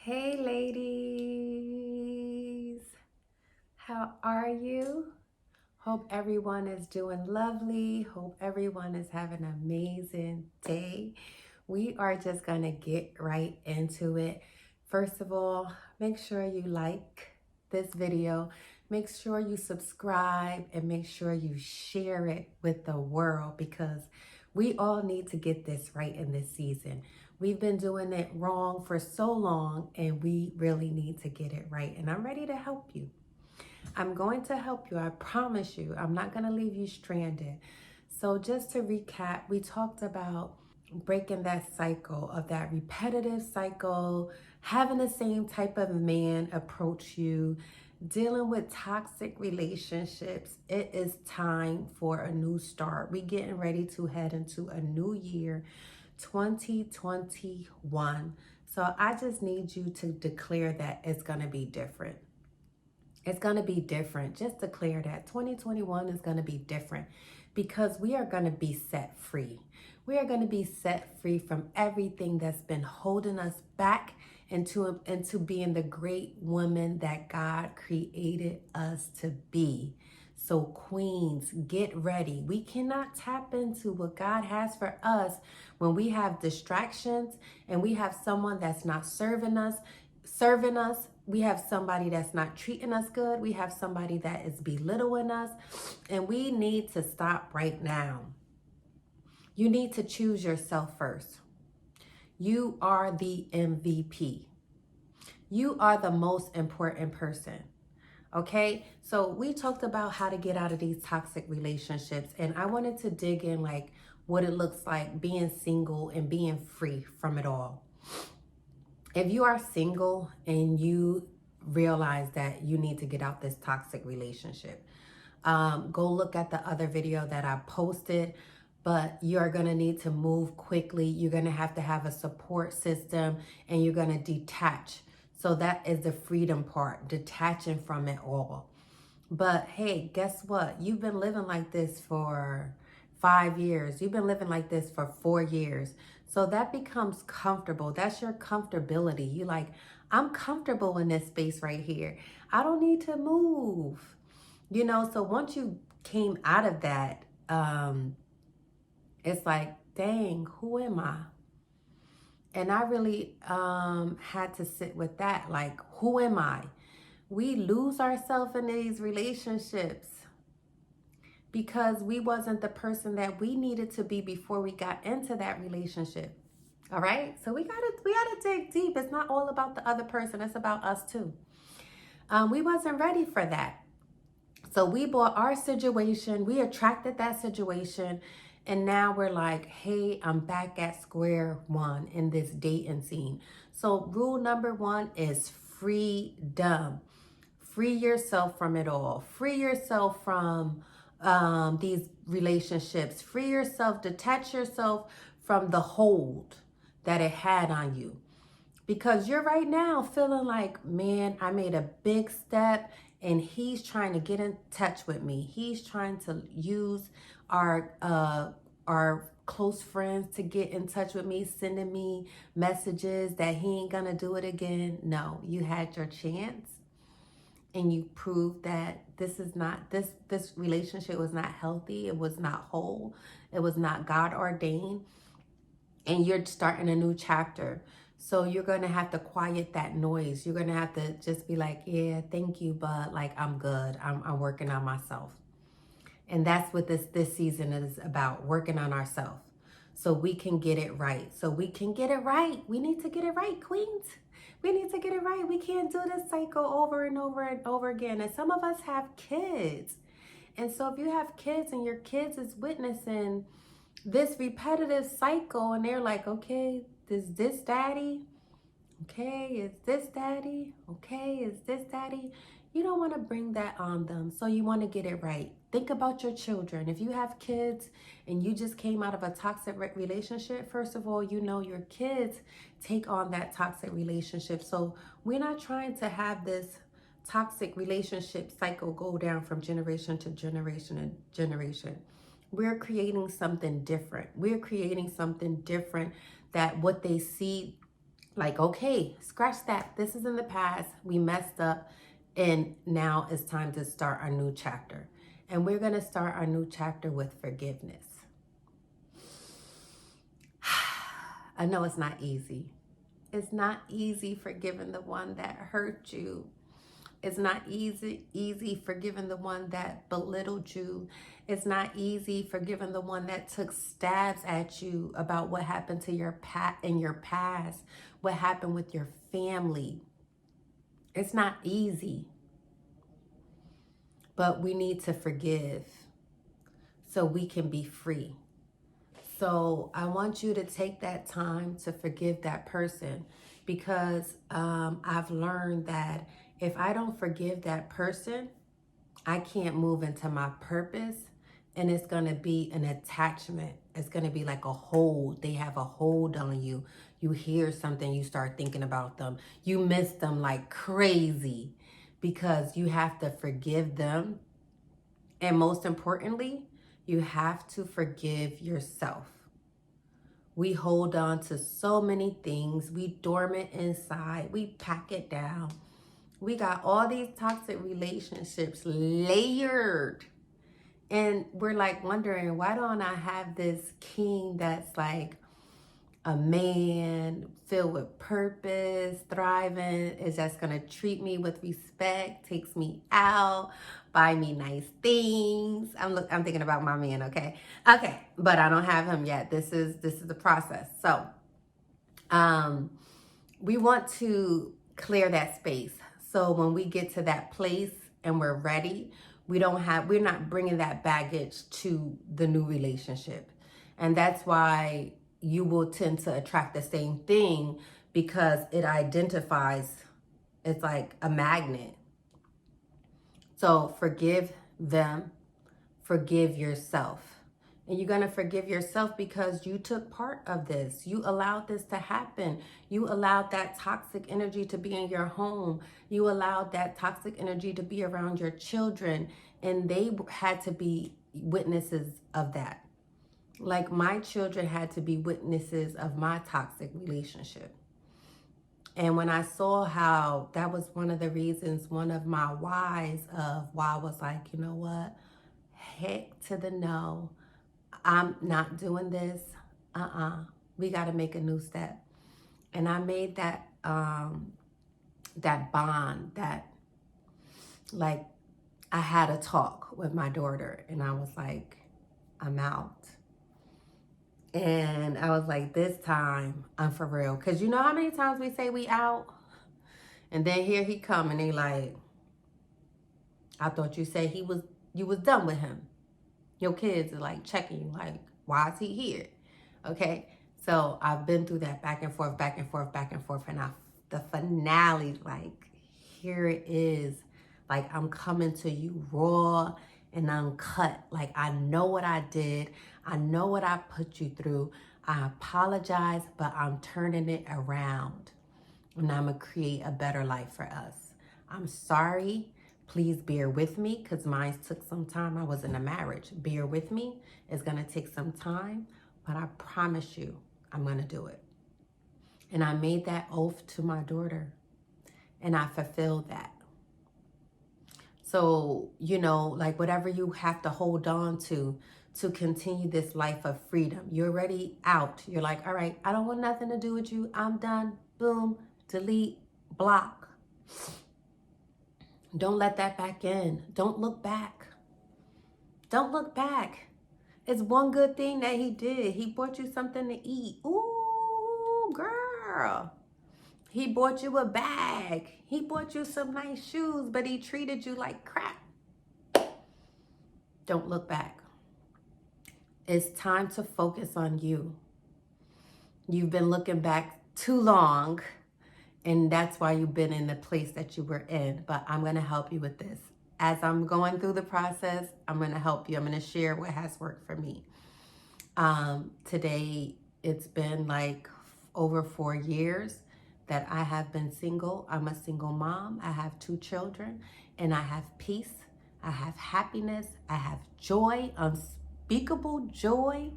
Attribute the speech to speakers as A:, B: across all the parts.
A: Hey ladies, how are you? Hope everyone is doing lovely. Hope everyone is having an amazing day. We are just going to get right into it. First of all, make sure you like this video. Make sure you subscribe and make sure you share it with the world because we all need to get this right in this season. We've been doing it wrong for so long and we really need to get it right. And I'm ready to help you. I'm going to help you. I promise you. I'm not going to leave you stranded. So just to recap, we talked about breaking that cycle of that repetitive cycle, having the same type of man approach you, dealing with toxic relationships. It is time for a new start. We're getting ready to head into a new year, 2021. So I just need you to declare that it's going to be different. It's going to be different. Just declare that 2021 is going to be different because we are going to be set free. We are going to be set free from everything that's been holding us back into being the great woman that God created us to be. So queens, get ready. We cannot tap into what God has for us when we have distractions and we have someone that's not serving us. We have somebody that's not treating us good. We have somebody that is belittling us. And we need to stop right now. You need to choose yourself first. You are the MVP. You are the most important person. Okay, so we talked about how to get out of these toxic relationships, and I wanted to dig in like what it looks like being single and being free from it all. If you are single and you realize that you need to get out this toxic relationship, go look at the other video that I posted. But you're going to need to move quickly. You're going to have a support system and you're going to detach. So that is the freedom part, detaching from it all. But hey, guess what? You've been living like this for 5 years. You've been living like this for 4 years. So that becomes comfortable. That's your comfortability. You like, I'm comfortable in this space right here. I don't need to move. So once you came out of that, it's like, dang, who am I? And I really had to sit with that. Like, who am I? We lose ourselves in these relationships because we wasn't the person that we needed to be before we got into that relationship. All right? So we gotta dig deep. It's not all about the other person. It's about us too. We wasn't ready for that. So we bought our situation. We attracted that situation. And now we're like, hey, I'm back at square one in this dating scene. So rule number one is freedom. Free yourself from it all. Free yourself from these relationships. Free yourself, detach yourself from the hold that it had on you. Because you're right now feeling like, man, I made a big step and he's trying to get in touch with me. He's trying to use our close friends to get in touch with me, sending me messages that he ain't gonna do it again. No, you had your chance and you proved that this relationship was not healthy, it was not whole, it was not God ordained, and you're starting a new chapter. So you're going to have to quiet that noise. You're going to have to just be like, yeah, thank you, but like, I'm good. I'm working on myself. And that's what this season is about, working on ourselves so we can get it right. So we can get it right. We need to get it right, queens. We need to get it right. We can't do this cycle over and over and over again. And some of us have kids. And so if you have kids and your kids is witnessing this repetitive cycle and they're like, okay, is this daddy? Okay, is this daddy? Okay, is this daddy? You don't want to bring that on them. So you want to get it right. Think about your children. If you have kids and you just came out of a toxic relationship, first of all, your kids take on that toxic relationship. So we're not trying to have this toxic relationship cycle go down from generation to generation and generation. We're creating something different. We're creating something different that what they see, Like, okay, scratch that. This is in the past. We messed up. And now it's time to start our new chapter. And we're going to start our new chapter with forgiveness. I know it's not easy. It's not easy forgiving the one that hurt you. It's not easy forgiving the one that belittled you. It's not easy forgiving the one that took stabs at you about what happened to your in your past, what happened with your family. It's not easy. But we need to forgive so we can be free. So I want you to take that time to forgive that person, because I've learned that if I don't forgive that person, I can't move into my purpose, and it's going to be an attachment. It's going to be like a hold. They have a hold on you. You hear something, you start thinking about them. You miss them like crazy because you have to forgive them. And most importantly, you have to forgive yourself. We hold on to so many things. We dormant inside. We pack it down. We got all these toxic relationships layered. And we're like wondering, why don't I have this king that's like a man filled with purpose, thriving, is just going to treat me with respect, takes me out, buy me nice things. I'm thinking about my man, okay? Okay, but I don't have him yet. This is the process. So, we want to clear that space. So when we get to that place and we're ready, we're not bringing that baggage to the new relationship. And that's why you will tend to attract the same thing, because it identifies, it's like a magnet. So forgive them, forgive yourself. And you're going to forgive yourself because you took part of this. You allowed this to happen. You allowed that toxic energy to be in your home. You allowed that toxic energy to be around your children. And they had to be witnesses of that. Like my children had to be witnesses of my toxic relationship. And when I saw how that was one of the reasons, one of my whys of why I was like, you know what? Heck to the no. I'm not doing this. We got to make a new step. And I made that that bond, that like I had a talk with my daughter, and I was like, I'm out. And I was like, this time I'm for real. Because you know how many times we say we out? And then here he come and they like, I thought you said you was done with him. Your kids are like checking you like, why is he here? Okay. So I've been through that back and forth, back and forth, back and forth. And the finale, like, here it is. Like, I'm coming to you raw and uncut. Like, I know what I did. I know what I put you through. I apologize, but I'm turning it around. And I'm going to create a better life for us. I'm sorry. Please bear with me, because mine took some time. I was in a marriage. Bear with me. It's going to take some time, but I promise you, I'm going to do it. And I made that oath to my daughter, and I fulfilled that. So, you know, like whatever you have to hold on to continue this life of freedom, you're already out. You're like, all right, I don't want nothing to do with you. I'm done. Boom, delete, block. Don't let that back in. Don't look back. Don't look back. It's one good thing that he did. He bought you something to eat. Ooh, girl. He bought you a bag. He bought you some nice shoes, but he treated you like crap. Don't look back. It's time to focus on you. You've been looking back too long, and that's why you've been in the place that you were in. But I'm going to help you with this. As I'm going through the process, I'm going to help you. I'm going to share what has worked for me. Today, it's been like over 4 years that I have been single. I'm a single mom. I have 2 children, and I have peace. I have happiness. I have joy, unspeakable joy.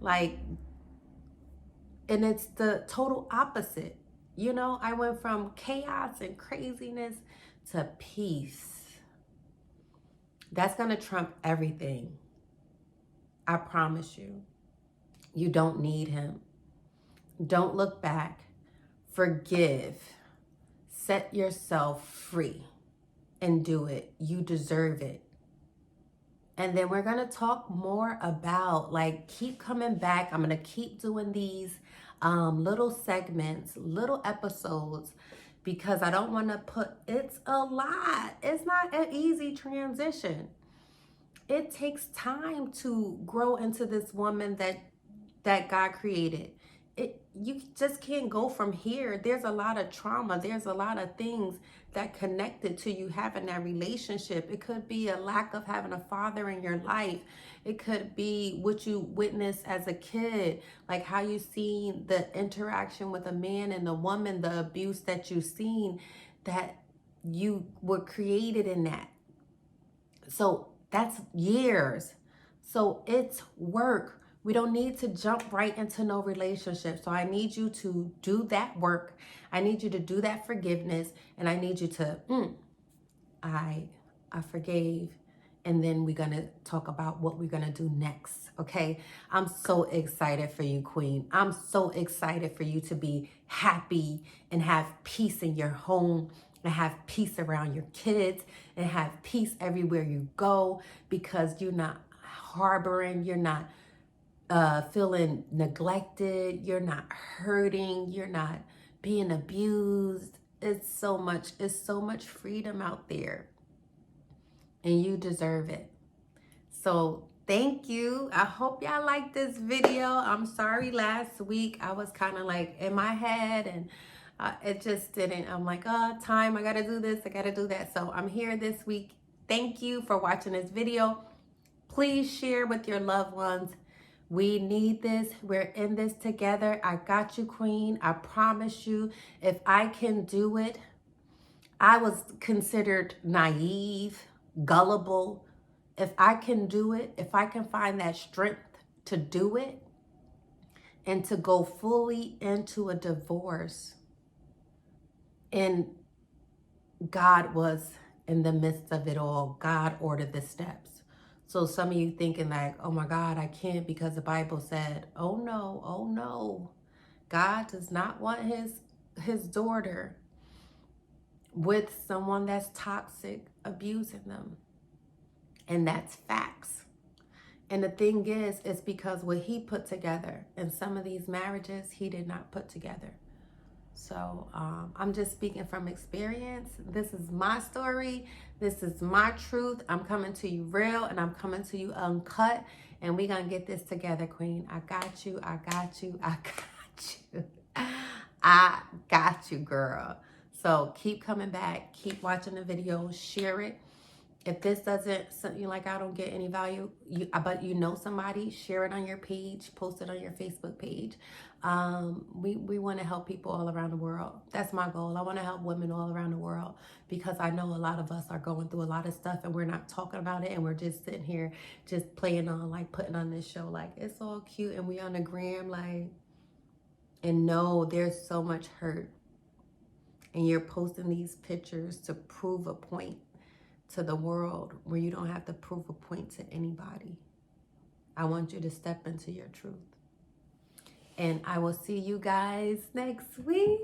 A: Like, and it's the total opposite You know, I went from chaos and craziness to peace. That's going to trump everything. I promise you. You don't need him. Don't look back. Forgive. Set yourself free and do it. You deserve it. And then we're going to talk more about, like, keep coming back. I'm going to keep doing these little segments, little episodes, because I don't want to put, it's a lot. It's not an easy transition. It takes time to grow into this woman that God created. You just can't go from here. There's a lot of trauma. There's a lot of things that connected to you having that relationship. It could be a lack of having a father in your life. It could be what you witnessed as a kid, like how you seen the interaction with a man and a woman, the abuse that you seen, that you were created in that. So that's years. So it's work. We don't need to jump right into no relationship. So I need you to do that work. I need you to do that forgiveness. And I need you to, I forgave. And then we're going to talk about what we're going to do next. Okay. I'm so excited for you, Queen. I'm so excited for you to be happy and have peace in your home and have peace around your kids and have peace everywhere you go, because you're not harboring, you're not feeling neglected, you're not hurting, you're not being abused. It's so much freedom out there, and you deserve it. So thank you. I hope y'all like this video. I'm sorry last week I was kind of like in my head, and it just didn't. I'm like, oh, time, I gotta do this, I gotta do that. So I'm here this week. Thank you for watching this video. Please share with your loved ones. We need this. We're in this together. I got you, Queen. I promise you, if I can do it, I was considered naive, gullible. If I can do it, if I can find that strength to do it and to go fully into a divorce, and God was in the midst of it all. God ordered the steps. So some of you thinking like, oh my God, I can't because the Bible said, oh no. God does not want his daughter with someone that's toxic, abusing them. And that's facts. And the thing is, it's because what he put together in some of these marriages, he did not put together. So I'm just speaking from experience. This is my story. This is my truth. I'm coming to you real, and I'm coming to you uncut. And we're going to get this together, Queen. I got you. I got you. I got you. I got you, girl. So keep coming back. Keep watching the video. Share it. If this doesn't, something like I don't get any value, but you know somebody, share it on your page, post it on your Facebook page. We want to help people all around the world. That's my goal. I want to help women all around the world, because I know a lot of us are going through a lot of stuff and we're not talking about it, and we're just sitting here just playing on, like, putting on this show like it's all cute and we on the gram, like, and no, there's so much hurt, and you're posting these pictures to prove a point to the world where you don't have to prove a point to anybody. I want you to step into your truth. And I will see you guys next week.